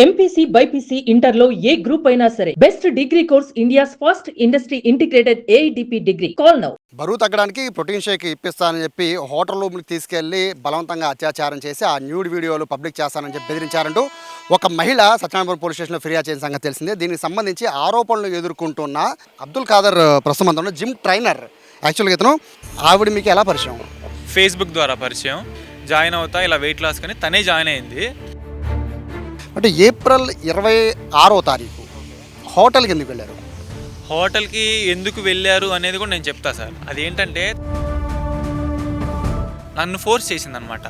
MPC BiPC ఇంటర్లో ఏ group అయినా సరే best degree course India's first industry integrated AIDP degree. Call now. బరువు తగ్గడానికి ప్రోటీన్ షేక్ ఇప్పిస్తానని చెప్పి హోటల్ రూమ్కి తీసుకెళ్లి బలవంతంగా అత్యాచారం చేసి ఆ న్యూడ్ వీడియోలు పబ్లిక్ చేస్తానని చెప్పి బెదిరించారంటూ ఒక మహిళ సత్యనారాయణపురం పోలీస్ స్టేషన్లో ఫిర్యాదు చేసిన సంగతి తెలిసిందే. దీనికి సంబంధించి ఆరోపణలు ఎదుర్కొంటున్న అబ్దుల్ ఖాదర్ ప్రస్తుతం అంతా జిమ్ ట్రైనర్. యాక్చువల్గా ఇతను ఆవిడ మీకు ఎలా పరిచయం? ఫేస్బుక్ ద్వారా పరిచయం. జాయిన్ అవుతా ఇలా వెయిట్ లాస్ కానీ తనే జాయిన్ అయింది. అంటే ఏప్రిల్ 26వ తారీఖు హోటల్కి ఎందుకు వెళ్ళారు? హోటల్కి ఎందుకు వెళ్ళారు అనేది కూడా నేను చెప్తా సార్. అదేంటంటే నన్ను ఫోర్స్ చేసింది అనమాట.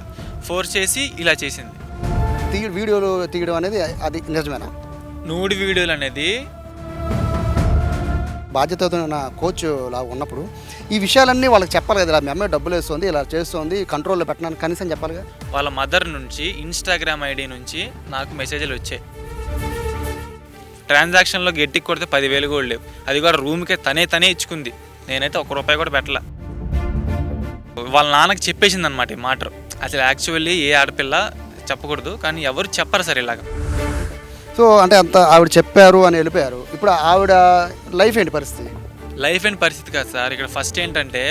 ఫోర్స్ చేసి ఇలా చేసింది. వీడియోలు తీయడం అనేది అది నిజమేనా? నూడి వీడియోలు అనేది బాధ్యతతో ఉన్న కోచ్ లాగా ఉన్నప్పుడు ఈ విషయాలన్నీ వాళ్ళకి చెప్పాలి కదా. మీ అమ్మాయి డబ్బులు వేస్తుంది, ఇలా చేస్తుంది, కంట్రోల్లో పెట్టడానికి కనీసం చెప్పాలిగా. వాళ్ళ మదర్ నుంచి ఇన్స్టాగ్రామ్ ఐడి నుంచి నాకు మెసేజ్లు వచ్చాయి. ట్రాన్సాక్షన్లో గట్టికి కొడితే 10,000 కూడా లేవు. అది కూడా రూమ్కే తనే ఇచ్చుకుంది. నేనైతే ₹1 కూడా పెట్టలే. వాళ్ళ నాన్నకి చెప్పేసింది అనమాట ఈ మాట. అసలు యాక్చువల్లీ ఏ ఆడపిల్ల చెప్పకూడదు, కానీ ఎవరు చెప్పరు సార్ ఇలాగ. సో అంటే అంత ఆవిడ చెప్పారు అని వెళ్ళిపోయారు. ఇప్పుడు ఆవిడ లైఫ్ ఏంటి పరిస్థితి? లైఫ్ అండ్ పరిస్థితి కాదు సార్. ఇక్కడ ఫస్ట్ ఏంటంటే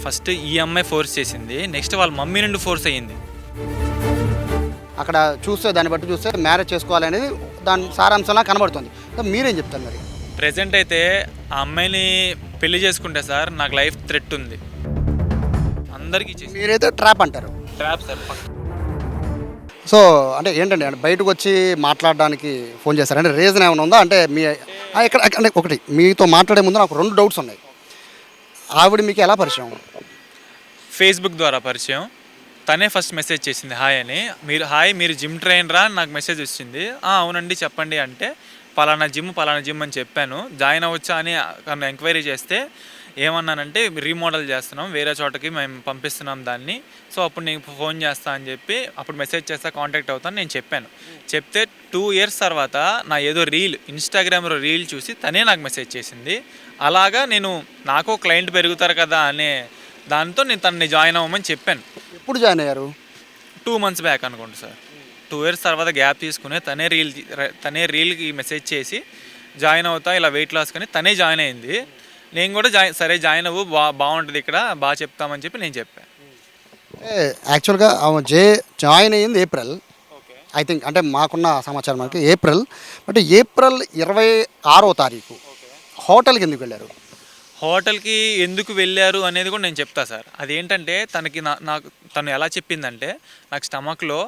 ఫస్ట్ ఈ అమ్మాయి ఫోర్స్ చేసింది. నెక్స్ట్ వాళ్ళ మమ్మీ నుండి ఫోర్స్ అయ్యింది. అక్కడ చూస్తే దాన్ని బట్టి చూస్తే మ్యారేజ్ చేసుకోవాలనేది దాని సారాంశంలా కనబడుతుంది. మీరేం చెప్తారు మరి? ప్రెజెంట్ అయితే ఆ అమ్మాయిని పెళ్లి చేసుకుంటే సార్ నాకు లైఫ్ థ్రెట్ ఉంది. అందరికీ మీరైతే ట్రాప్ అంటారు. Trap sir. సో అంటే ఏంటండి, అంటే బయటకు వచ్చి మాట్లాడడానికి ఫోన్ చేశారు అంటే రీజన్ ఏమైనా ఉందా? అంటే మీ ఇక్కడ అంటే ఒకటి మీతో మాట్లాడే ముందు నాకు 2 డౌట్స్ ఉన్నాయి. ఆవిడ మీకు ఎలా పరిచయం? ఫేస్బుక్ ద్వారా పరిచయం. తనే ఫస్ట్ మెసేజ్ చేసింది హాయ్ అని. మీరు జిమ్ ట్రైనరా అని నాకు మెసేజ్ వచ్చింది. అవునండి చెప్పండి అంటే పలానా జిమ్ అని చెప్పాను. జాయిన్ అవ్వచ్చా అని ఎంక్వైరీ చేస్తే ఏమన్నానంటే రీమోడల్ చేస్తున్నాం, వేరే చోటకి మేము పంపిస్తున్నాం దాన్ని, సో అప్పుడు నేను ఫోన్ చేస్తా అని చెప్పి అప్పుడు మెసేజ్ చేస్తా, కాంటాక్ట్ అవుతాను నేను చెప్పాను. చెప్తే 2 years తర్వాత నా ఏదో ఇన్స్టాగ్రామ్లో రీల్ చూసి తనే నాకు మెసేజ్ చేసింది. అలాగా నాకు క్లయింట్ పెరుగుతారు కదా అనే దాంతో నేను తనని జాయిన్ అవ్వమని చెప్పాను. ఎప్పుడు జాయిన్ అయ్యారు? 2 months బ్యాక్ అనుకోండి సార్. 2 years తర్వాత గ్యాప్ తీసుకుని తనే రీల్కి మెసేజ్ చేసి జాయిన్ అవుతా ఇలా వెయిట్ లాస్ కానీ తనే జాయిన్ అయింది. నేను కూడా సరే జాయిన్ అవ్వు, బాగుంటుంది ఇక్కడ, బాగా చెప్తామని చెప్పి నేను చెప్పాను. యాక్చువల్గా జాయిన్ అయ్యింది ఏప్రిల్, ఐ థింక్. అంటే మాకున్న సమాచారం మనకి ఏప్రిల్. అంటే ఏప్రిల్ 26వ తారీఖు హోటల్కి ఎందుకు వెళ్ళారు? హోటల్కి ఎందుకు వెళ్ళారు అనేది కూడా నేను చెప్తా సార్. అదేంటంటే తను ఎలా చెప్పిందంటే నాకు స్టమక్లో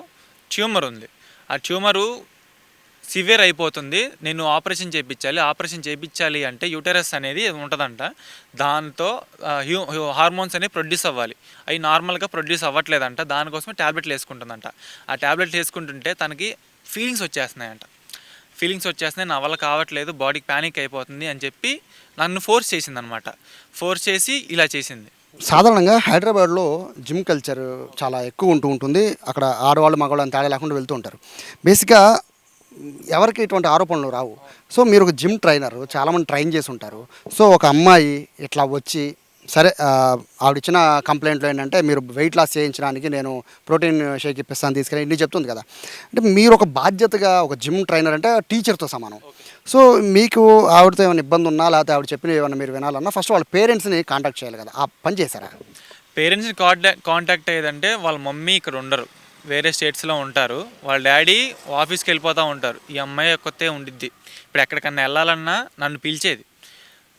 ట్యూమర్ ఉంది, ఆ ట్యూమరు సివియర్ అయిపోతుంది, నేను ఆపరేషన్ చేయించాలి అంటే యూటెరస్ అనేది ఉంటుందంట, దాంతో హార్మోన్స్ అనేవి ప్రొడ్యూస్ అవ్వాలి, అవి నార్మల్గా ప్రొడ్యూస్ అవ్వట్లేదంట, దానికోసమే ట్యాబ్లెట్లు వేసుకుంటుందంట. ఆ ట్యాబ్లెట్లు వేసుకుంటుంటే తనకి ఫీలింగ్స్ వచ్చేస్తున్నాయి, నా వల్ల కావట్లేదు, బాడీకి ప్యానిక్ అయిపోతుంది అని చెప్పి నన్ను ఫోర్స్ చేసిందనమాట. ఫోర్స్ చేసి ఇలా చేసింది. సాధారణంగా హైదరాబాద్లో జిమ్ కల్చర్ చాలా ఎక్కువ ఉంటుంది. అక్కడ ఆడవాళ్ళు మగవాళ్ళు తేడా లేకుండా వెళ్తూ ఉంటారు. బేసిక్గా ఎవరికి ఇటువంటి ఆరోపణలు రావు. సో మీరు ఒక జిమ్ ట్రైనర్, చాలామంది ట్రైన్ చేసి ఉంటారు. సో ఒక అమ్మాయి ఇట్లా వచ్చి సరే ఆవిడిచ్చిన కంప్లైంట్లు ఏంటంటే మీరు వెయిట్ లాస్ చేయించడానికి నేను ప్రోటీన్ షేక్ ఇప్పిస్తాను తీసుకెళ్ళి ఇన్ని చెప్తుంది కదా. అంటే మీరు ఒక బాధ్యతగా ఒక జిమ్ ట్రైనర్ అంటే టీచర్తో సమానం. సో మీకు ఆవిడతో ఏమైనా ఇబ్బంది ఉన్నా, లేకపోతే ఆవిడ చెప్పిన ఏమైనా మీరు వినాలన్నా ఫస్ట్ వాళ్ళ పేరెంట్స్ని కాంటాక్ట్ చేయాలి కదా. ఆ పని చేశారా? పేరెంట్స్ని కాంటాక్ట్ అయ్యేదంటే వాళ్ళ మమ్మీ ఇక్కడ ఉండరు, వేరే స్టేట్స్లో ఉంటారు, వాళ్ళ డాడీ ఆఫీస్కి వెళ్ళిపోతూ ఉంటారు. ఈ అమ్మాయి కొత్త ఉండిద్ది. ఇప్పుడు ఎక్కడికన్నా వెళ్ళాలన్నా నన్ను పిలిచేది.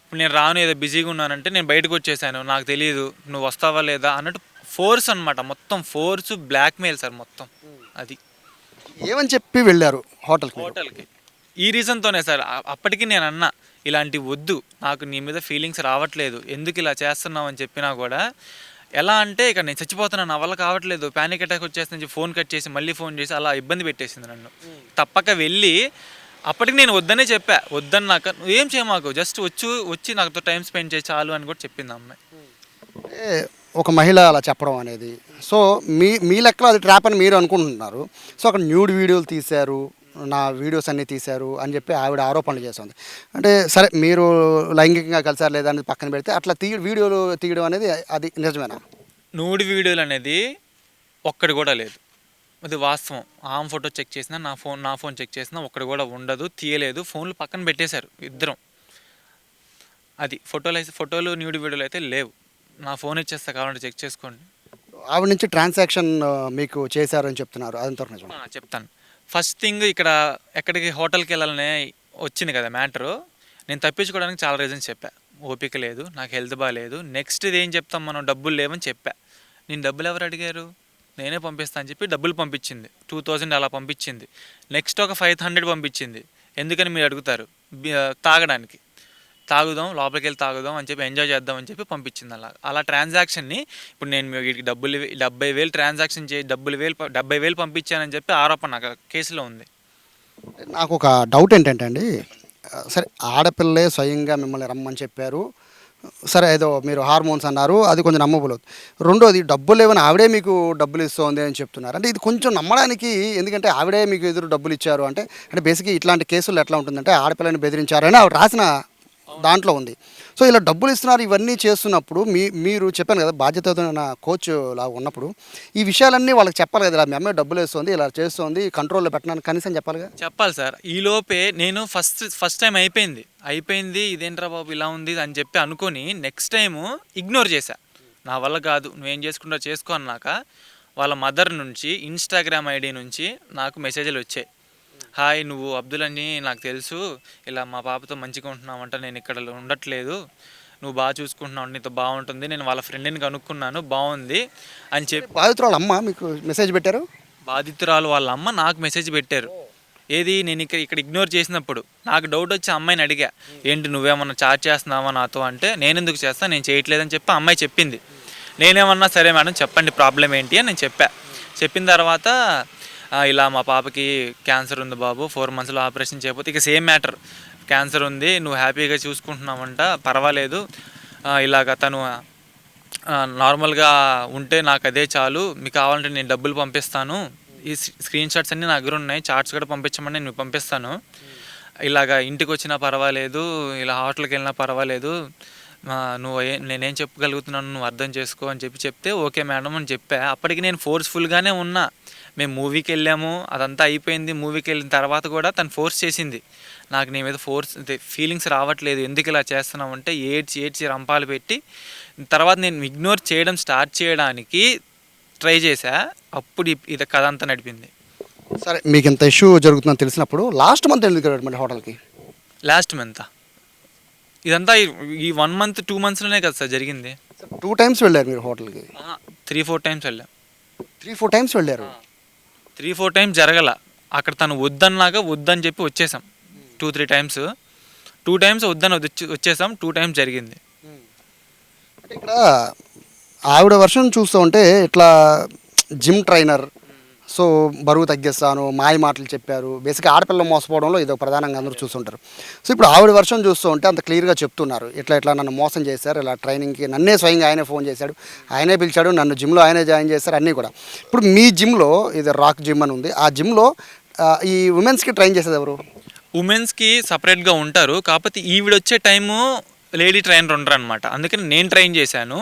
ఇప్పుడు నేను రాను, ఏదో బిజీగా ఉన్నానంటే నేను బయటకు వచ్చేసాను, నాకు తెలియదు నువ్వు వస్తావా లేదా అన్నట్టు ఫోర్స్ అనమాట. మొత్తం ఫోర్స్, బ్లాక్మెయిల్ సార్ మొత్తం. అది ఏమని చెప్పి వెళ్ళారు హోటల్కి? ఈ రీజన్తోనే సార్. అప్పటికి నేను అన్నా ఇలాంటి వద్దు, నాకు నీ మీద ఫీలింగ్స్ రావట్లేదు, ఎందుకు ఇలా చేస్తున్నావు అని చెప్పినా కూడా ఎలా అంటే ఇక నేను చచ్చిపోతున్నాను, నా వల్ల కావట్లేదు, ప్యానిక్ అటాక్ వచ్చేస్తుంది, ఫోన్ కట్ చేసి మళ్ళీ ఫోన్ చేసి అలా ఇబ్బంది పెట్టేసింది నన్ను. తప్పక వెళ్ళి అప్పటికి నేను వద్దనే చెప్పా, వద్దన్నాక నువ్వేం చేయమాకు, జస్ట్ వచ్చి నాతో టైం స్పెండ్ చేసి చాలు అని కూడా చెప్పింది అమ్మాయి. ఒక మహిళ అలా చెప్పడం అనేది, సో మీ లెక్కలో అది ట్రాప్ అని మీరు అనుకుంటున్నారు. సో అక్కడ న్యూడ్ వీడియోలు తీశారు, నా వీడియోస్ అన్నీ తీశారు అని చెప్పి ఆవిడ ఆరోపణలు చేస్తుంది. అంటే సరే మీరు లైంగికంగా కలిసారు లేదా అనేది పక్కన పెడితే అట్లా వీడియోలు తీయడం అనేది అది నిజమేనా? నూడి వీడియోలు అనేది ఒక్కటి కూడా లేదు. అది వాస్తవం. ఆమె ఫోటో చెక్ చేసినా, నా ఫోన్ చెక్ చేసినా ఒక్కడు కూడా ఉండదు, తీయలేదు. ఫోన్లు పక్కన పెట్టేశారు ఇద్దరం. అది ఫోటోలు న్యూడ్ వీడియోలు అయితే లేవు. నా ఫోన్ ఇచ్చేస్తా, కావాలంటే చెక్ చేసుకోండి. ఆవిడ నుంచి ట్రాన్సాక్షన్ మీకు చేశారని చెప్తున్నారు, అదంతా నిజం? చెప్తాను. ఫస్ట్ థింగ్ ఇక్కడ ఎక్కడికి హోటల్కి వెళ్ళాలనే వచ్చింది కదా మ్యాటరు. నేను తప్పించుకోవడానికి చాలా రీజన్స్ చెప్పా. ఓపిక లేదు, నాకు హెల్త్ బాగాలేదు. నెక్స్ట్ ఇది ఏం చెప్తాం మనం, డబ్బులు లేవని చెప్పా. నేను డబ్బులు ఎవరు అడిగారు, నేనే పంపిస్తాను అని చెప్పి డబ్బులు పంపించింది. 2000 అలా పంపించింది. నెక్స్ట్ ఒక 500 పంపించింది. ఎందుకని మీరు అడుగుతారు, తాగడానికి. తాగుదాం, లోపలికి వెళ్ళి తాగుదాం అని చెప్పి ఎంజాయ్ చేద్దాం అని చెప్పి పంపించింది. అలా ట్రాన్సాక్షన్ని ఇప్పుడు నేను వీటికి 70,000 ట్రాన్సాక్షన్ 70,000 పంపించానని చెప్పి ఆరోపణ నాకు కేసులో ఉంది. నాకు ఒక డౌట్ ఏంటంటే అండి, సరే ఆడపిల్లే స్వయంగా మిమ్మల్ని రమ్మని చెప్పారు, సరే ఏదో మీరు హార్మోన్స్ అన్నారు, అది కొంచెం నమ్మబోలేదు. రెండోది డబ్బులు లేవని ఆవిడే మీకు డబ్బులు ఇస్తుంది అని చెప్తున్నారు. అంటే ఇది కొంచెం నమ్మడానికి, ఎందుకంటే ఆవిడే మీకు ఎదురు డబ్బులు ఇచ్చారు అంటే బేసిక్గా ఇట్లాంటి కేసులు ఎట్లా ఉంటుందంటే ఆడపిల్లని బెదిరించారని ఆవిడ రాసిన దాంట్లో ఉంది. సో ఇలా డబ్బులు ఇస్తున్నారు, ఇవన్నీ చేస్తున్నప్పుడు మీరు చెప్పాను కదా బాధ్యతమైన కోచ్ లాగా ఉన్నప్పుడు ఈ విషయాలన్నీ వాళ్ళకి చెప్పాలి కదా, మీ అమ్మాయి డబ్బులు వేస్తుంది, ఇలా చేస్తుంది, కంట్రోల్లో పెట్టడానికి కనీసం చెప్పాలిగా. చెప్పాలి సార్. ఈలోపే నేను ఫస్ట్ టైం అయిపోయింది, ఇదేంట్రా బాబు ఇలా ఉంది అని చెప్పి అనుకొని నెక్స్ట్ టైము ఇగ్నోర్ చేశా. నా వల్ల కాదు, నువ్వేం చేసుకుంటా చేసుకో అన్నాక వాళ్ళ మదర్ నుంచి ఇన్స్టాగ్రామ్ ఐడి నుంచి నాకు మెసేజ్లు వచ్చాయి. హాయ్, నువ్వు అబ్దుల్ అని నాకు తెలుసు, ఇలా మా పాపతో మంచిగా ఉంటున్నావంట, నేను ఇక్కడ ఉండట్లేదు, నువ్వు బాగా చూసుకుంటున్నావు, నీతో బాగుంటుంది, నేను వాళ్ళ ఫ్రెండ్ని కనుక్కున్నాను, బాగుంది అని చెప్పి బాధితురాలు అమ్మ మీకు మెసేజ్ పెట్టారు. బాధితురాలు వాళ్ళ అమ్మ నాకు మెసేజ్ పెట్టారు. ఏది, నేను ఇక్కడ ఇగ్నోర్ చేసినప్పుడు నాకు డౌట్ వచ్చి అమ్మాయిని అడిగా, ఏంటి నువ్వేమన్నా చాట్ చేస్తున్నావా నాతో అంటే, నేను ఎందుకు చేస్తాను, నేను చేయట్లేదని చెప్పి అమ్మాయి చెప్పింది. నేనేమన్నా సరే మేడం చెప్పండి ప్రాబ్లం ఏంటి అని నేను చెప్పిన తర్వాత ఇలా మా పాపకి క్యాన్సర్ ఉంది బాబు, 4 monthsలో ఆపరేషన్ చేయకపోతే, ఇక సేమ్ మ్యాటర్, క్యాన్సర్ ఉంది, నువ్వు హ్యాపీగా చూసుకుంటున్నావంట, పర్వాలేదు, ఇలాగ తను నార్మల్గా ఉంటే నాకు అదే చాలు, మీకు కావాలంటే నేను డబ్బులు పంపిస్తాను, ఈ స్క్రీన్ షాట్స్ అన్నీ నా దగ్గర ఉన్నాయి, చార్ట్స్ కూడా పంపించమని నేను పంపిస్తాను, ఇలాగ ఇంటికి వచ్చినా పర్వాలేదు, ఇలా హోటల్కి వెళ్ళినా పర్వాలేదు, నేనేం చెప్పగలుగుతున్నాను నువ్వు అర్థం చేసుకో అని చెప్తే ఓకే మేడం అని చెప్పా. అప్పటికి నేను ఫోర్స్ఫుల్గానే ఉన్నా. మేము మూవీకి వెళ్ళాము, అదంతా అయిపోయింది. మూవీకి వెళ్ళిన తర్వాత కూడా తను ఫోర్స్ చేసింది. నాకు నీ మీద ఫీలింగ్స్ రావట్లేదు, ఎందుకు ఇలా చేస్తున్నావు అంటే ఏడ్చి రంపాలు పెట్టి తర్వాత నేను ఇగ్నోర్ చేయడం స్టార్ట్ చేయడానికి ట్రై చేశా. అప్పుడు ఇది కథ అంతా నడిపింది. సరే, మీకు ఇంత ఇష్యూ జరుగుతుందని తెలిసినప్పుడు లాస్ట్ మంత్ ఎందుకు వెళ్ళారు మరి హోటల్కి? లాస్ట్ మంత్ ఇదంతా ఈ 1 month 2 monthsలోనే కదా సార్ జరిగింది. 2 times వెళ్ళారు మీరు హోటల్కి? 3-4 times వెళ్ళాం. 3-4 times వెళ్ళారు? 3-4 times జరగల. అక్కడ తను వద్దన్నాక వద్దని చెప్పి వచ్చేసాం. 2-3 times 2 times వద్దని వచ్చేసాం. 2 times జరిగింది. అంటే ఇక్కడ ఆవిడ వర్షన్ చూస్తూ ఉంటే ఇట్లా జిమ్ ట్రైనర్, సో బరువు తగ్గిస్తాను, మాయ మాటలు చెప్పారు, బేసిక్గా ఆడపిల్లలు మోసపోవడంలో ఇది ప్రధానంగా అందరూ చూస్తుంటారు. సో ఇప్పుడు ఆవిడ వర్షన్ చూస్తూ ఉంటే అంత క్లియర్గా చెప్తున్నారు, ఇట్లా నన్ను మోసం చేశారు, ఇలా ట్రైనింగ్కి నన్నే స్వయంగా ఆయనే ఫోన్ చేశాడు, ఆయనే పిలిచాడు, నన్ను జిమ్లో ఆయనే జాయిన్ చేశారు, అన్నీ కూడా. ఇప్పుడు మీ జిమ్లో ఇది రాక్ జిమ్ అని ఉంది, ఆ జిమ్లో ఈ ఉమెన్స్కి ట్రైన్ చేసేది ఎవరు? ఉమెన్స్కి సపరేట్గా ఉంటారు, కాకపోతే ఈవిడ వచ్చే టైము లేడీ ట్రైనర్ ఉండరు అనమాట. అందుకని నేను ట్రైన్ చేశాను.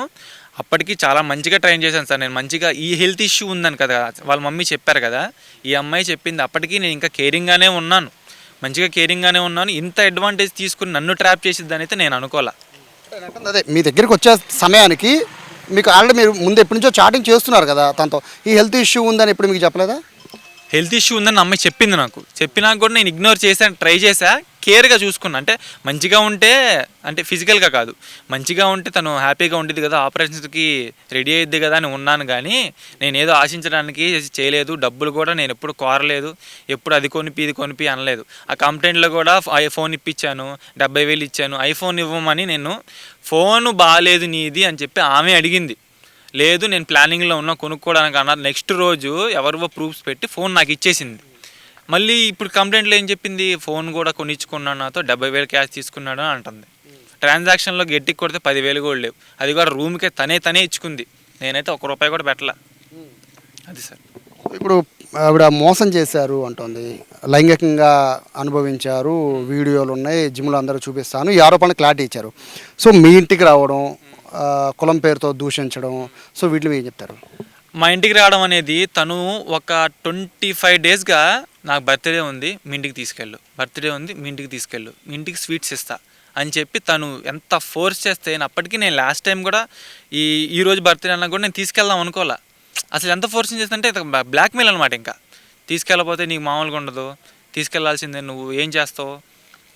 అప్పటికి చాలా మంచిగా ట్రైన్ చేశాను సార్. నేను మంచిగా ఈ హెల్త్ ఇష్యూ ఉందని కదా వాళ్ళ మమ్మీ చెప్పారు కదా, ఈ అమ్మాయి చెప్పింది. అప్పటికి నేను ఇంకా కేరింగ్గానే ఉన్నాను, మంచిగా కేరింగ్గానే ఉన్నాను. ఇంత అడ్వాంటేజ్ తీసుకుని నన్ను ట్రాప్ చేసిద్దని అయితే నేను అనుకోలే. అదే మీ దగ్గరికి వచ్చే సమయానికి మీకు ఆల్రెడీ మీరు ముందు ఎప్పటి నుంచో చాటింగ్ చేస్తున్నారు కదా తనతో, ఈ హెల్త్ ఇష్యూ ఉందని ఎప్పుడు మీకు చెప్పలేదా? హెల్త్ ఇష్యూ ఉందని అమ్మాయి చెప్పింది నాకు. చెప్పినాక కూడా నేను ఇగ్నోర్ చేశాను, ట్రై చేశా, కేర్గా చూసుకున్నా. అంటే మంచిగా ఉంటే, అంటే ఫిజికల్గా కాదు, మంచిగా ఉంటే తను హ్యాపీగా ఉండేది కదా, ఆపరేషన్స్కి రెడీ అయ్యిద్ది కదా అని ఉన్నాను. కానీ నేను ఏదో ఆశించడానికి చేయలేదు. డబ్బులు కూడా నేను ఎప్పుడు కోరలేదు, ఎప్పుడు అది కొనిపి ఇది కొనిపి అనలేదు. ఆ కంప్లైంట్లో కూడా ఐఫోన్ ఇప్పించాను, 70,000 ఇచ్చాను, ఐఫోన్ ఇవ్వమని. నేను ఫోను బాగాలేదు నీది అని చెప్పి ఆమె అడిగింది. లేదు నేను ప్లానింగ్లో ఉన్నా కొనుక్కోవడానికి అన్నారు. నెక్స్ట్ రోజు ఎవరివో ప్రూఫ్స్ పెట్టి ఫోన్ నాకు ఇచ్చేసింది. మళ్ళీ ఇప్పుడు కంప్లైంట్లో ఏం చెప్పింది, ఫోన్ కూడా కొనిచ్చుకున్నాను, నాతో 70,000 క్యాష్ తీసుకున్నాడు అని అంటుంది. ట్రాన్సాక్షన్లో గట్టికి కొడితే 10,000 కూడా లేవు. అది కూడా రూమ్కే తనే ఇచ్చుకుంది. నేనైతే ₹1 కూడా పెట్టలే. అది సార్. ఇప్పుడు ఆవిడ మోసం చేశారు అంటుంది, లైంగికంగా అనుభవించారు, వీడియోలు ఉన్నాయి, జిమ్లో అందరూ చూపిస్తాను, ఈ ఆరోపణలు క్లారిటీ ఇచ్చారు. సో మీ ఇంటికి రావడం, కులం పేరుతో దూషించడం, సో వీటిని ఏం చెప్తారు? మా ఇంటికి రావడం అనేది తను ఒక 25 డేస్గా నాకు బర్త్డే ఉంది మీ ఇంటికి తీసుకెళ్ళు, బర్త్డే ఉంది మీ ఇంటికి తీసుకెళ్ళు, మీ ఇంటికి స్వీట్స్ ఇస్తా అని చెప్పి తను ఎంత ఫోర్స్ చేస్తే అప్పటికి నేను లాస్ట్ టైం కూడా ఈరోజు బర్త్డే అన్నా కూడా నేను తీసుకెళ్దాం అనుకోలే. అసలు ఎంత ఫోర్సింగ్ చేస్తుంటే బ్లాక్మెయిల్ అనమాట. ఇంకా తీసుకెళ్ళకపోతే నీకు మామూలుగా ఉండదు, తీసుకెళ్లాల్సిందే, నువ్వు ఏం చేస్తావు,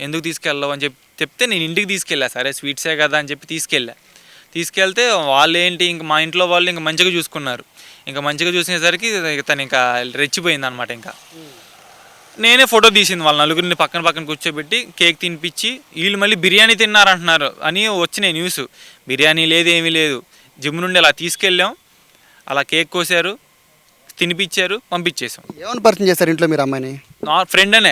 ఎందుకు తీసుకెళ్ళవు అని చెప్తే నేను ఇంటికి తీసుకెళ్ళా. సరే స్వీట్సే కదా అని చెప్పి తీసుకెళ్తే వాళ్ళు ఏంటి ఇంక మా ఇంట్లో వాళ్ళు ఇంకా మంచిగా చూసుకున్నారు. ఇంకా మంచిగా చూసేసరికి తను ఇంకా రెచ్చిపోయింది అనమాట. ఇంకా నేనే ఫోటో తీసింది వాళ్ళ నలుగురిని పక్కన కూర్చోబెట్టి కేక్ తినిపించి, వీళ్ళు మళ్ళీ బిర్యానీ తిన్నారంటున్నారు అని వచ్చినాయి న్యూస్. బిర్యానీ లేదు, ఏమీ లేదు. జిమ్ నుండి అలా తీసుకెళ్ళాం, అలా కేక్ కోసారు, తినిపించారు, పంపించేసాం. ఏమైనా పరిచయం చేస్తారు ఇంట్లో మీరు అమ్మాయిని? నా ఫ్రెండ్ అనే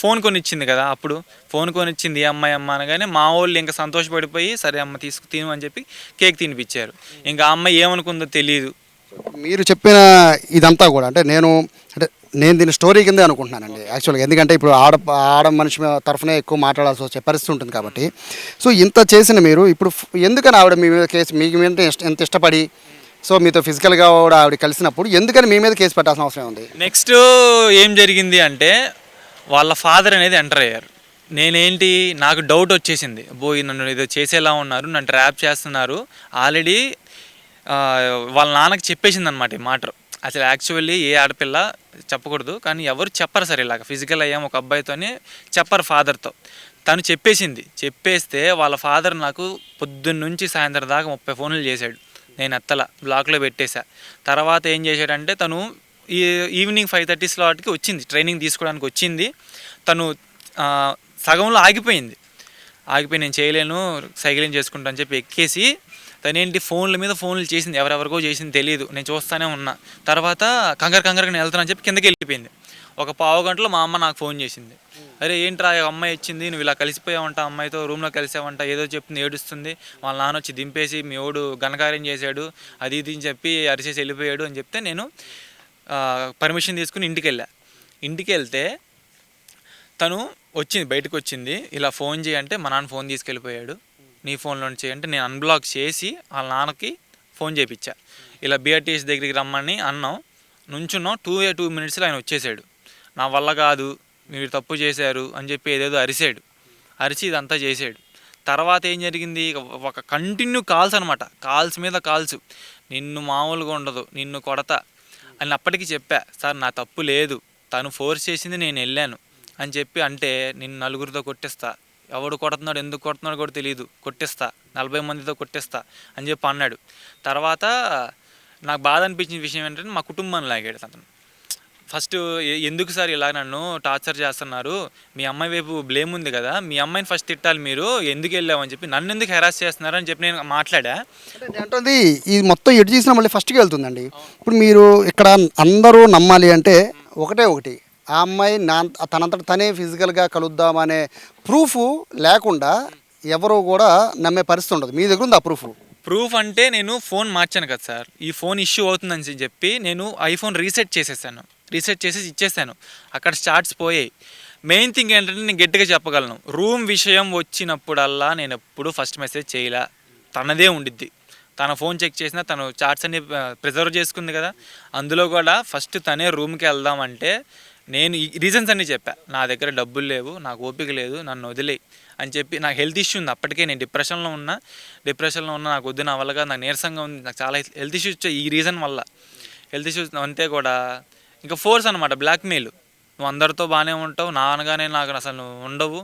ఫోన్ కొనిచ్చింది కదా, అప్పుడు ఫోన్ కొనిచ్చింది అమ్మాయి అమ్మ అనగానే మా వాళ్ళు ఇంకా సంతోషపడిపోయి సరే అమ్మ తిను అని చెప్పి కేక్ తినిపించారు. ఇంకా ఆ అమ్మాయి ఏమనుకుందో తెలియదు. మీరు చెప్పిన ఇదంతా కూడా అంటే నేను దీని స్టోరీ కిందే అనుకుంటున్నానండి యాక్చువల్గా. ఎందుకంటే ఇప్పుడు ఆడ మనిషి తరఫునే ఎక్కువ మాట్లాడాల్సి వచ్చే పరిస్థితి ఉంటుంది కాబట్టి. సో ఇంత చేసిన మీరు ఇప్పుడు ఎందుకని ఆవిడ మీ మీద కేసు, మీకు మీద ఎంత ఇష్టపడి సో మీతో ఫిజికల్గా కూడా ఆవిడ కలిసినప్పుడు ఎందుకని మీ మీద కేసు పెట్టాల్సిన అవసరం ఉంది? నెక్స్ట్ ఏం జరిగింది అంటే వాళ్ళ ఫాదర్ అనేది ఎంటర్ అయ్యారు. నేనేంటి నాకు డౌట్ వచ్చేసింది, నన్ను ఏదో చేసేలా ఉన్నారు, నన్ను ట్రాప్ చేస్తున్నారు. ఆల్రెడీ వాళ్ళ నాన్నకి చెప్పేసింది అనమాట ఈ మాట. అసలు యాక్చువల్లీ ఏ ఆడపిల్ల చెప్పకూడదు, కానీ ఎవరు చెప్పరు సార్ ఇలాగ ఫిజికల్ అయ్యాం ఒక అబ్బాయితోనే చెప్పరు ఫాదర్తో. తను చెప్పేస్తే వాళ్ళ ఫాదర్ నాకు పొద్దున్న నుంచి సాయంత్రం దాకా 30 ఫోన్లు చేశాడు. నేను ఎత్తల, బ్లాక్లో పెట్టేశా. తర్వాత ఏం చేశాడంటే తను ఈవినింగ్ 5:30 స్లాట్కి వచ్చింది, ట్రైనింగ్ తీసుకోవడానికి వచ్చింది. తను సగంలో ఆగిపోయి నేను చేయలేను, సైక్లింగ్ చేసుకుంటా అని చెప్పి ఎక్కేసి తనేంటి ఫోన్ల మీద ఫోన్లు చేసింది, ఎవరెవరికో చేసింది తెలియదు, నేను చూస్తూనే ఉన్నా. తర్వాత కంగారుగా నేను వెళ్తానని చెప్పి కిందకి వెళ్ళిపోయింది. ఒక పావు గంటలో మా అమ్మ నాకు ఫోన్ చేసింది, అరే ఏంట్రా అమ్మాయి వచ్చింది, నువ్వు ఇలా కలిసిపోయావంట, అమ్మాయితో రూమ్లో కలిసావంట, ఏదో చెప్తుంది, ఏడుస్తుంది, వాళ్ళ నాన్న వచ్చి దింపేసి మీ ఓడు ఘనకార్యం చేశాడు అది ఇది అని చెప్పి అరిచేసి వెళ్ళిపోయాడు అని చెప్తే నేను పర్మిషన్ తీసుకుని ఇంటికి వెళ్తే తను బయటకు వచ్చింది. ఇలా ఫోన్ చేయంటే మా నాన్న ఫోన్ తీసుకెళ్ళిపోయాడు, నీ ఫోన్లో చేయంటే నేను అన్బ్లాక్ చేసి వాళ్ళ నాన్నకి ఫోన్ చేయించా. ఇలా బిఆర్టీఎస్ దగ్గరికి రమ్మని అన్నాం, నుంచున్నాం. 2 మినిట్స్లో ఆయన వచ్చేసాడు. నా వల్ల కాదు, మీరు తప్పు చేశారు అని చెప్పి ఏదేదో అరిచి ఇదంతా చేసాడు. తర్వాత ఏం జరిగింది, ఒక కంటిన్యూ కాల్స్ అనమాట, కాల్స్ మీద కాల్స్, నిన్ను మామూలుగా ఉండదు, నిన్ను కొడతా అని అప్పటికి చెప్పా. సార్ నా తప్పు లేదు, తను ఫోర్స్ చేసింది, నేను వెళ్ళాను అని చెప్పి అంటే నిన్ను నలుగురితో కొట్టిస్తా, ఎవడు కొడుతున్నాడు ఎందుకు కొడుతున్నాడు కూడా తెలియదు, కొట్టిస్తా, 40 మందితో కొట్టిస్తా అని చెప్పి అన్నాడు. తర్వాత నాకు బాధ అనిపించిన విషయం ఏంటంటే మా కుటుంబాన్ని లాగాడు అతను. ఫస్ట్ ఎందుకు సార్ ఇలా నన్ను టార్చర్ చేస్తున్నారు, మీ అమ్మాయి వైపు బ్లేమ్ ఉంది కదా, మీ అమ్మాయిని ఫస్ట్ తిట్టాలి మీరు, ఎందుకు వెళ్ళామని చెప్పి నన్ను ఎందుకు హెరాస్ చేస్తున్నారు అని చెప్పి నేను మాట్లాడా. అంటే ఇది మొత్తం ఎటు చేసినా మళ్ళీ ఫస్ట్కి వెళ్తుందండి. ఇప్పుడు మీరు ఇక్కడ అందరూ నమ్మాలి అంటే ఒకటి, ఆ అమ్మాయి తనంతట తనే ఫిజికల్గా కలుద్దామనే ప్రూఫ్ లేకుండా ఎవరు కూడా నమ్మే పరిస్థితి ఉండదు. మీ దగ్గర ఉంది ఆ ప్రూఫ్ అంటే నేను ఫోన్ మార్చాను కదా సార్, ఈ ఫోన్ ఇష్యూ అవుతుందని చెప్పి నేను ఐఫోన్ రీసెట్ చేసేసి ఇచ్చేసాను. అక్కడ స్టార్ట్స్ పోయాయి. మెయిన్ థింగ్ ఏంటంటే నేను గట్టిగా చెప్పగలను, రూమ్ విషయం వచ్చినప్పుడల్లా నేను ఎప్పుడు ఫస్ట్ మెసేజ్ చేయలే, తనదే ఉండిద్ది. తన ఫోన్ చెక్ చేసినా తను చాట్స్ అన్ని ప్రిజర్వ్ చేసుకుంది కదా, అందులో కూడా ఫస్ట్ తనే రూమ్కి వెళ్దామంటే నేను ఈ రీజన్స్ అన్నీ చెప్పా. నా దగ్గర డబ్బులు లేవు, నాకు ఓపిక లేదు, నన్ను వదిలే అని చెప్పి. నాకు హెల్త్ ఇష్యూ ఉంది, అప్పటికే నేను డిప్రెషన్లో ఉన్నా, నాకు వద్దు, నా వల్లగా నాకు నీరసంగా ఉంది, నాకు చాలా హెల్త్ ఇష్యూస్ వచ్చాయి ఈ రీజన్ వల్ల. హెల్త్ ఇష్యూస్ అంతే కూడా ఇంకా ఫోర్స్ అనమాట, బ్లాక్మెయిల్. నువ్వు అందరితో బాగానే ఉంటావు, నా అనగానే నాకు అసలు నువ్వు ఉండవు,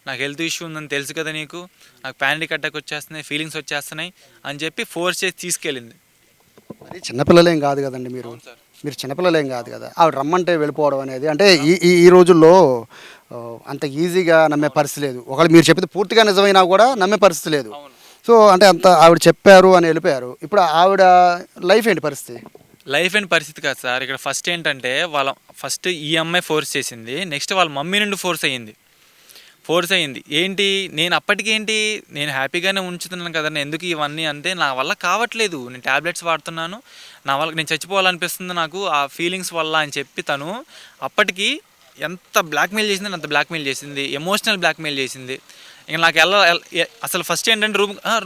నాకు హెల్త్ ఇష్యూ ఉందని తెలుసు కదా నీకు, నాకు ప్యానిక్ అటాక్ వచ్చేస్తున్నాయి, ఫీలింగ్స్ వచ్చేస్తున్నాయి అని చెప్పి ఫోర్స్ చేసి తీసుకెళ్ళింది. మరి చిన్నపిల్లలేం కాదు కదండి మీరు చిన్నపిల్లలేం కాదు కదా, ఆవిడ రమ్మంటే వెళ్ళిపోవడం అనేది అంటే ఈ రోజుల్లో అంత ఈజీగా నమ్మే పరిస్థితి లేదు. ఒకవేళ మీరు చెప్తే పూర్తిగా నిజమైనా కూడా నమ్మే పరిస్థితి లేదు. సో అంటే అంత ఆవిడ చెప్పారు అని వెళ్ళిపోయారు. ఇప్పుడు ఆవిడ లైఫ్ ఏంటి పరిస్థితి కాదు సార్. ఇక్కడ ఫస్ట్ ఏంటంటే ఫస్ట్ ఈ అమ్మాయి ఫోర్స్ చేసింది, నెక్స్ట్ వాళ్ళ మమ్మీ నుండి ఫోర్స్ అయ్యింది. ఏంటి నేను అప్పటికేంటి నేను హ్యాపీగానే ఉంచుతున్నాను కదా, ఎందుకు ఇవన్నీ అంటే నా వల్ల కావట్లేదు, నేను ట్యాబ్లెట్స్ వాడుతున్నాను, నా వల్ల నేను చచ్చిపోవాలనిపిస్తుంది నాకు ఆ ఫీలింగ్స్ వల్ల అని చెప్పి తను అప్పటికి ఎంత బ్లాక్మెయిల్ చేసింది, అంత బ్లాక్మెయిల్ చేసింది, ఎమోషనల్ బ్లాక్మెయిల్ చేసింది. ఇంకా నాకు అసలు ఫస్ట్ ఏంటంటే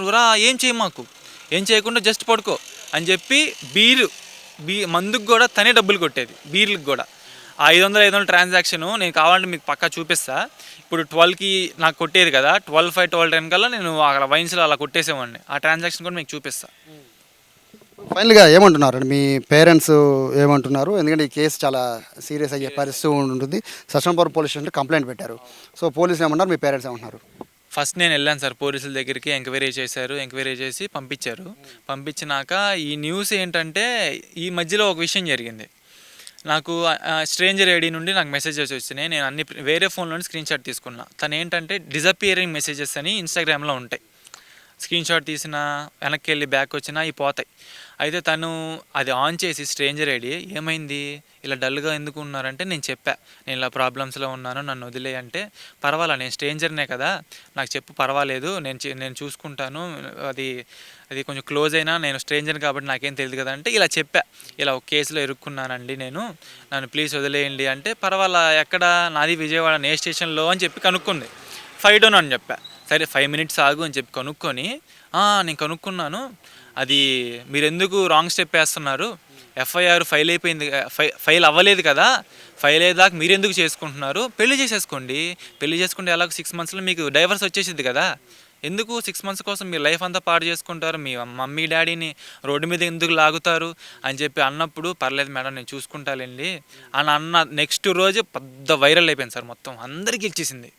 రూరా ఏం చేయకుండా జస్ట్ పడుకో అని చెప్పి బీరు మందుకు కూడా తనే డబ్బులు కొట్టేది, బీర్లకు కూడా. ఆ 500 ట్రాన్సాక్షను నేను కావాలంటే మీకు పక్కా చూపిస్తా. ఇప్పుడు 12కి నాకు కొట్టేది కదా, 12:05 12:10 కల్లా నేను అక్కడ వైన్స్లో అలా కొట్టేసేవాడిని. ఆ ట్రాన్సాక్షన్ కూడా మీకు చూపిస్తా. ఫైనల్గా ఏమంటున్నారు మీ పేరెంట్స్ ఏమంటున్నారు? ఎందుకంటే ఈ కేసు చాలా సీరియస్ అయ్యే పరిస్థితి ఉంటుంది. సత్యనారాయణపురం పోలీస్ స్టేషన్లో కంప్లైంట్ పెట్టారు. సో పోలీసులు ఏమంటారు, మీ పేరెంట్స్ ఏమంటున్నారు? ఫస్ట్ నేను వెళ్ళాను సార్ పోలీసుల దగ్గరికి, ఎంక్వైరీ చేశారు. ఎంక్వైరీ చేసి పంపించారు. పంపించినాక ఈ న్యూస్ ఏంటంటే, ఈ మధ్యలో ఒక విషయం జరిగింది. నాకు స్ట్రేంజర్ ఐడి నుండి నాకు మెసేజెస్ వచ్చినాయి. నేను అన్ని వేరే ఫోన్లో స్క్రీన్ షాట్ తీసుకున్నా. తను ఏంటంటే డిజపియరింగ్ మెసేజెస్ అని ఇన్స్టాగ్రామ్లో ఉంటాయి. స్క్రీన్ షాట్ తీసిన వెనక్కి వెళ్ళి బ్యాక్ వచ్చినా ఇవి పోతాయి. అయితే తను అది ఆన్ చేసి స్ట్రేంజర్ ఐడి ఏమైంది ఇలా డల్గా ఎందుకు ఉన్నారంటే, నేను చెప్పా నేను ఇలా ప్రాబ్లమ్స్లో ఉన్నాను, నన్ను వదిలే అంటే, పర్వాలా నేను స్ట్రేంజర్నే కదా, నాకు చెప్పు పర్వాలేదు, నేను చూసుకుంటాను, అది అది కొంచెం క్లోజ్ అయినా నేను స్ట్రేంజర్ కాబట్టి నాకేం తెలియదు కదా అంటే, ఇలా చెప్పా ఇలా ఒక కేసులో ఇరుక్కున్నానండి నేను, నన్ను ప్లీజ్ వదిలేయండి అంటే, పర్వాలా ఎక్కడ, నాది విజయవాడ ఏ స్టేషన్లో అని చెప్పి కనుక్కుంది. 5 డౌన్ అని చెప్పా. సరే 5 మినిట్స్ ఆగు అని చెప్పి కనుక్కొని, నేను కనుక్కున్నాను, అది మీరు ఎందుకు రాంగ్ స్టెప్ వేస్తున్నారు, ఎఫ్ఐఆర్ ఫైల్ అయిపోయింది, ఫైల్ అవ్వలేదు కదా, ఫైల్ అయ్యేదాకా మీరు ఎందుకు చేసుకుంటున్నారు, పెళ్లి చేసేసుకోండి, పెళ్లి చేసుకుంటే ఎలాగో 6 మంత్స్లో మీకు డైవర్స్ వచ్చేసింది కదా, ఎందుకు 6 మంత్స్ కోసం మీ లైఫ్ అంతా పాడు చేసుకుంటారు, మీ మమ్మీ డాడీని రోడ్డు మీద ఎందుకు లాగుతారు అని చెప్పి అన్నప్పుడు, పర్లేదు మేడం నేను చూసుకుంటాలేండి అని అన్న నెక్స్ట్ రోజు పెద్ద వైరల్ అయిపోయింది సార్, మొత్తం అందరికీ ఇచ్చేసింది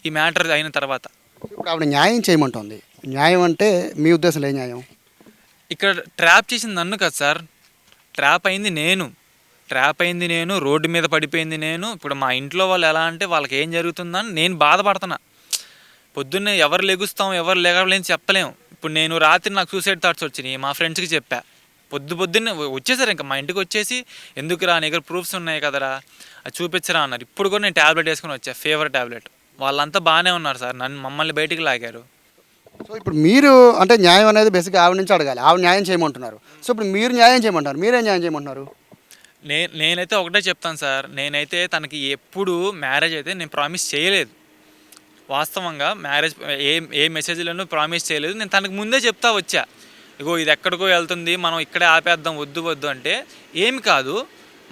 ఈ మ్యాటర్ అయిన తర్వాత. ఇప్పుడు ఆవిడ న్యాయం చేయమంటుంది. న్యాయం అంటే మీ ఉద్దేశంలో ఏ న్యాయం? ఇక్కడ ట్రాప్ చేసింది నన్ను కదా సార్, ట్రాప్ అయింది నేను, రోడ్డు మీద పడిపోయింది నేను. ఇప్పుడు మా ఇంట్లో వాళ్ళు ఎలా అంటే, వాళ్ళకి ఏం జరుగుతుందని నేను బాధపడుతున్నా. పొద్దున్నే ఎవరు లెగుస్తాం ఎవరు లేగలేని చెప్పలేము. ఇప్పుడు నేను రాత్రి నాకు సూసైడ్ థాట్స్ వచ్చినాయి, మా ఫ్రెండ్స్కి చెప్పా, పొద్దున్నే వచ్చేసారు ఇంకా మా ఇంటికి వచ్చేసి, ఎందుకురా నీ దగ్గర ప్రూఫ్స్ ఉన్నాయి కదరా అది చూపించరా అన్నారు. ఇప్పుడు కూడా నేను ట్యాబ్లెట్ వేసుకుని వచ్చా, ఫీవర్ ట్యాబ్లెట్. వాళ్ళంతా బాగానే ఉన్నారు సార్, మమ్మల్ని బయటికి లాగారు. సో ఇప్పుడు మీరు అంటే న్యాయం అనేది బేసిక్గా ఆవిడ నుంచి అడగాలి, ఆవిడ న్యాయం చేయమంటున్నారు. సో ఇప్పుడు మీరు న్యాయం చేయమంటారు, మీరేం న్యాయం చేయమంటున్నారు? నేనైతే ఒకటే చెప్తాను సార్, నేనైతే తనకి ఎప్పుడు మ్యారేజ్ అయితే నేను ప్రామిస్ చేయలేదు. వాస్తవంగా మ్యారేజ్ ఏ మెసేజ్లను ప్రామిస్ చేయలేదు. నేను తనకు ముందే చెప్తా వచ్చా, ఇగో ఇది ఎక్కడికో వెళ్తుంది, మనం ఇక్కడే ఆపేద్దాం, వద్దు అంటే, ఏమి కాదు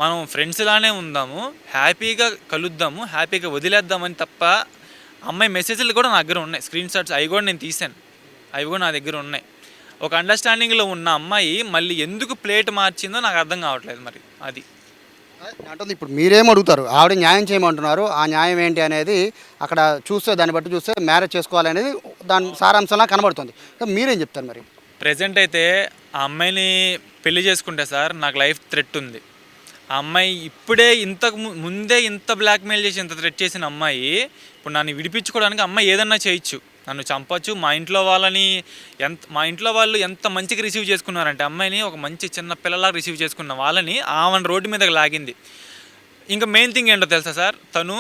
మనం ఫ్రెండ్స్లానే ఉందాము, హ్యాపీగా కలుద్దాము, హ్యాపీగా వదిలేద్దామని తప్ప. అమ్మాయి మెసేజ్లు కూడా నా దగ్గర ఉన్నాయి, స్క్రీన్ షాట్స్ అవి కూడా నేను తీశాను, అవి కూడా నా దగ్గర ఉన్నాయి. ఒక అండర్స్టాండింగ్లో ఉన్న అమ్మాయి మళ్ళీ ఎందుకు ప్లేట్ మార్చిందో నాకు అర్థం కావట్లేదు. మరి అది అంటే ఇప్పుడు మీరేం అడుగుతారు, ఆవిడ న్యాయం చేయమంటున్నారు, ఆ న్యాయం ఏంటి అనేది అక్కడ చూస్తే, దాన్ని బట్టి చూస్తే మ్యారేజ్ చేసుకోవాలనేది దాని సారాంశంలా కనబడుతుంది. మీరేం చెప్తారు మరి? ప్రజెంట్ అయితే ఆ అమ్మాయిని పెళ్లి చేసుకుంటే సార్ నాకు లైఫ్ థ్రెట్ ఉంది. ఆ అమ్మాయి ఇప్పుడే ఇంతకు ముందే ఇంత బ్లాక్మెయిల్ చేసి ఇంత థ్రెట్ చేసిన అమ్మాయి ఇప్పుడు నన్ను విడిపించుకోవడానికి అమ్మాయి ఏదన్నా చేయొచ్చు, నన్ను చంపచ్చు. మా ఇంట్లో వాళ్ళు ఎంత మంచిగా రిసీవ్ చేసుకున్నారంటే, అమ్మాయిని ఒక మంచి చిన్న పిల్లలాగా రిసీవ్ చేసుకున్న వాళ్ళని ఆమెను రోడ్డు మీదకి లాగింది. ఇంకా మెయిన్ థింగ్ ఏంటో తెలుసా సార్, తను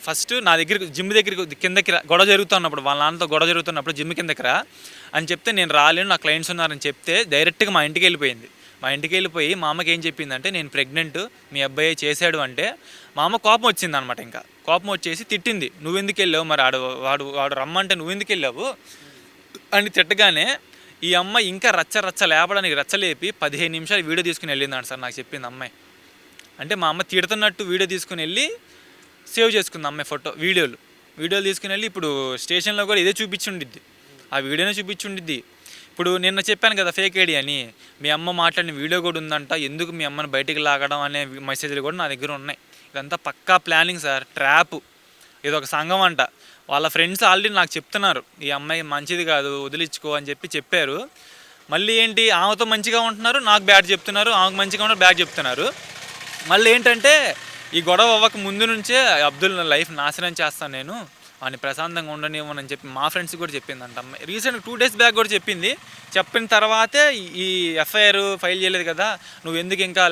ఫస్ట్ నా దగ్గరికి జిమ్ దగ్గరికి కిందకి గొడవ జరుగుతున్నప్పుడు, వాళ్ళ నాన్నతో గొడవ జరుగుతున్నప్పుడు జిమ్ కిందకి రా అని చెప్తే, నేను రాలేను నా క్లయింట్స్ ఉన్నారని చెప్తే డైరెక్ట్గా మా ఇంటికి వెళ్ళిపోయింది. మా ఇంటికి వెళ్ళిపోయి మా అమ్మకి ఏం చెప్పిందంటే, నేను ప్రెగ్నెంట్, మీ అబ్బాయి చేశాడు అంటే, మా అమ్మ కోపం వచ్చింది అనమాట. ఇంకా కోపం వచ్చేసి తిట్టింది, నువ్వెందుకు వెళ్ళావు, మరి వాడు రమ్మంటే నువ్వెందుకు వెళ్ళావు అని తిట్టగానే, ఈ అమ్మాయి ఇంకా రచ్చ లేపడానికి రచ్చలేపి 15 నిమిషాలు వీడియో తీసుకుని వెళ్ళిందంట సార్, నాకు చెప్పింది అమ్మాయి. అంటే మా అమ్మ తిడుతున్నట్టు వీడియో తీసుకుని వెళ్ళి సేవ్ చేసుకుంది అమ్మాయి వీడియోలు తీసుకుని వెళ్ళి ఇప్పుడు స్టేషన్లో కూడా ఇదే చూపించుండిద్ది, ఆ వీడియోనే చూపించుండిద్ది. ఇప్పుడు నిన్న చెప్పాను కదా ఫేక్ ఐడి అని, మీ అమ్మ మాట్లాడిన వీడియో కూడా ఉందంట, ఎందుకు మీ అమ్మని బయటికి లాగడం అనే మెసేజ్లు కూడా నా దగ్గర ఉన్నాయి. ఇదంతా పక్కా ప్లానింగ్ సార్, ట్రాప్. ఇది ఒక సంఘం అంట. వాళ్ళ ఫ్రెండ్స్ ఆల్రెడీ నాకు చెప్తున్నారు, ఈ అమ్మాయి మంచిది కాదు వదిలించుకో అని చెప్పారు. మళ్ళీ ఏంటి, ఆమెతో మంచిగా ఉంటున్నారు, నాకు బ్యాడ్ చెప్తున్నారు, ఆమెకు మంచిగా ఉన్నారు, బ్యాడ్ చెప్తున్నారు. మళ్ళీ ఏంటంటే, ఈ గొడవ అవ్వక ముందు నుంచే అబ్దుల్ లైఫ్ నాశనం చేస్తాను నేను, వాడిని ప్రశాంతంగా ఉండనివ్వనని చెప్పి మా ఫ్రెండ్స్ కూడా చెప్పిందంట అమ్మాయి. రీసెంట్గా 2 days బ్యాక్ కూడా చెప్పింది. చెప్పిన తర్వాతే ఈ ఎఫ్ఐఆర్ ఫైల్ చేయలేదు కదా, నువ్వు ఎందుకు ఇంకా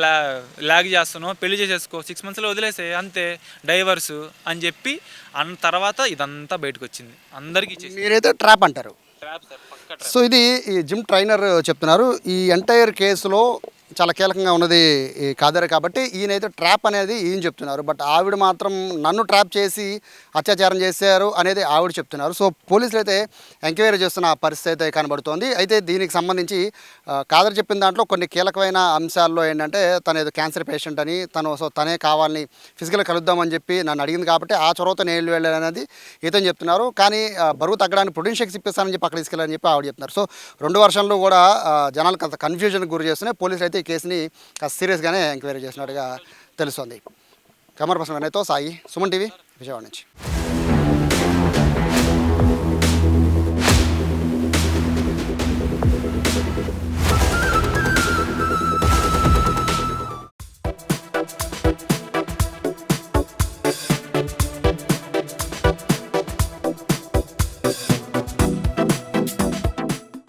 లాగ్ చేస్తున్నావు, పెళ్లి చేసేసుకో, 6 monthsలో వదిలేసే అంతే, డైవర్స్ అని చెప్పి అన్న తర్వాత ఇదంతా బయటకు వచ్చింది అందరికీ. మీరైతే ట్రాప్ అంటారు. ట్రాప్ సార్, పక్కా ట్రాప్. సో ఇది ఈ జిమ్ ట్రైనర్ చెప్తున్నారు. ఈ ఎంటైర్ కేసులో చాలా కీలకంగా ఉన్నది ఈ కాదర్ కాబట్టి ఈయనైతే ట్రాప్ అనేది ఈయన చెప్తున్నారు. బట్ ఆవిడ మాత్రం నన్ను ట్రాప్ చేసి అత్యాచారం చేశారు అనేది ఆవిడ చెప్తున్నారు. సో పోలీసులు అయితే ఎంక్వైరీ చేస్తున్న పరిస్థితి అయితే కనబడుతోంది. అయితే దీనికి సంబంధించి కాదర్ చెప్పిన దాంట్లో కొన్ని కీలకమైన అంశాల్లో ఏంటంటే తను ఏదో క్యాన్సర్ పేషెంట్ అని తనే కావాలని ఫిజికల్గా కలుద్దామని చెప్పి నన్ను అడిగింది కాబట్టి ఆ చొరవతో నేను వెళ్ళాను అనేది ఇతను చెప్తున్నారు. కానీ బరువు తగ్గడానికి ప్రోటీన్ షేక్స్ ఇప్పిస్తానని చెప్పి అక్కడ తీసుకెళ్ళాలని చెప్పి ఆవిడ చెప్తున్నారు. సో రెండు వర్షన్లు కూడా జనాలకు అంత కన్ఫ్యూజన్కి గురి చేస్తున్నాయి. పోలీసులు అయితే ఈ కేసుని సీరియస్గానే ఎంక్వైరీ చేసినట్టుగా తెలుస్తోంది. కెమెరా పర్సన్ వినయ్తో సాయి, సుమన్ టీవీ, విజయవాడ నుంచి.